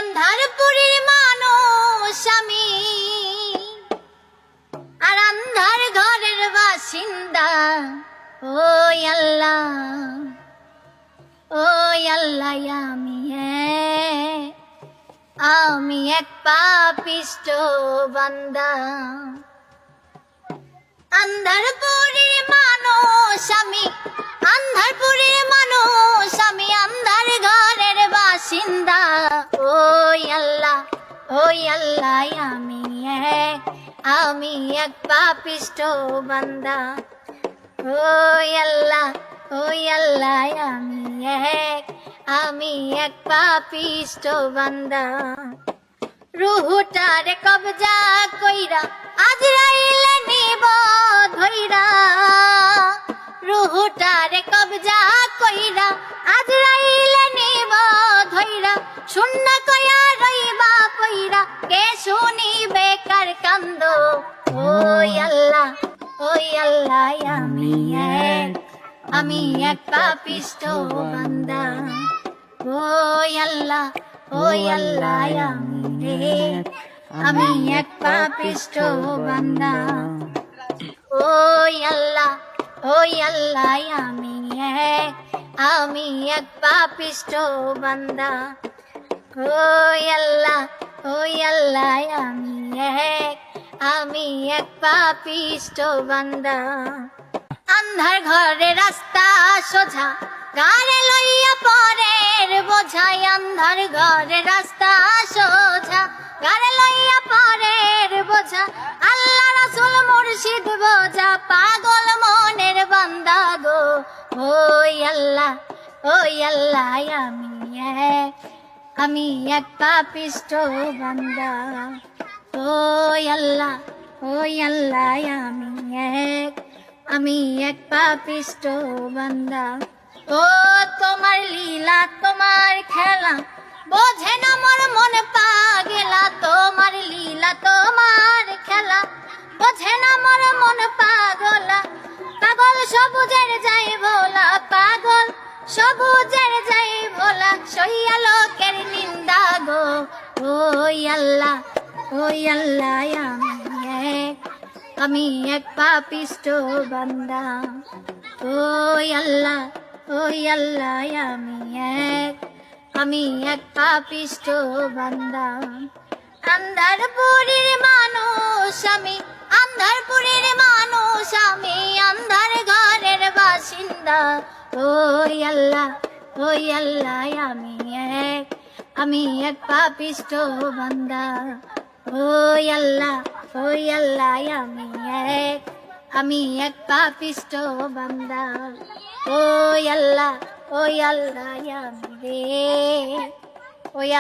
আন্ধারপুরের মানুষ আমি, আর আন্ধার ঘরের বাসিন্দা। ও আল্লাহ, ও আল্লাহ, আমি এক পাপিষ্ঠ বান্দা। আন্ধারপুরের মানুষ আমি, আন্ধারপুরের মানুষ আমি, আন্ধার ঘরের বাসিন্দা। ও আল্লাহ, ও আল্লাহ, আমি এক পাপিষ্ঠ বান্দা। ও আল্লাহ, ও আল্লাহ, আমি এক পাপিষ্ঠ বান্দা। রুহুটারে কবজা কইরা আজরাইলে নিব ধইরা, রুহুটারে কবজা কইরা আজরাইলে নিব ধইরা। শূন্য কয়া রইবা পইরা, কে শুনিবে কার কান্দ। ও আল্লাহ, ও আল্লাহ, আমি এক পাপিষ্ঠ বান্দা। ও আল্লাহ, ও আল্লাহ, আমি এক পাপিষ্ঠ বান্দা। ও আল্লাহ, ও আল্লাহ, আমি এক পাপিষ্ঠ বান্দা। ও আল্লাহ, ও আল্লাহ, আমি এক পাপিষ্ঠ বান্দা। আন্ধার ঘরে রাস্তা সোজা, গাড়ে লইয়া পরের বোঝাই। আন্ধার ঘরে রাস্তা সোজা, গাড়ে লইয়া পরের বোঝা। আল্লাহ রাসূল মুর্শিদ বোঝা, পাগল মনের বান্দা গো। ও আল্লাহ, ও আল্লাহ, আমি এক পাপিষ্ঠ বান্দা। ও আল্লাহ, ও আল্লাহ, আমি এক পাপিষ্ঠ বান্দা। ও তোমার লীলা, তোমার খেলা, বোঝে না মোর মন পাগলা। তোমার লীলা, তোমার খেলা, বোঝে না মোর মন পাগলা। পাগল সবুজের যাই ভোলা, পাগল সবুজের যাই ভোলা। সইয়া লোকের নিন্দা গো। ও আল্লাহ, ও আল্লাহ, আমি এক পাপিষ্ঠ বান্দা। ও আল্লাহ, ও আল্লাহ, আমি এক পাপিষ্ঠ বান্দা। আন্ধারপুরের মানুষ আমি, আন্ধারপুরের মানুষ আমি, আন্ধার ঘরের বাসিন্দা। ও আল্লাহ, ও আল্লাহ, আমি এক পাপিষ্ঠ বান্দা। ও আল্লাহ, ও আল্লাহ, আমি এক পাপিষ্ঠ বান্দা। ও আল্লাহ, ও আল্লাহ,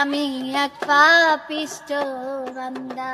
আমি এক পাপিষ্ঠ বান্দা।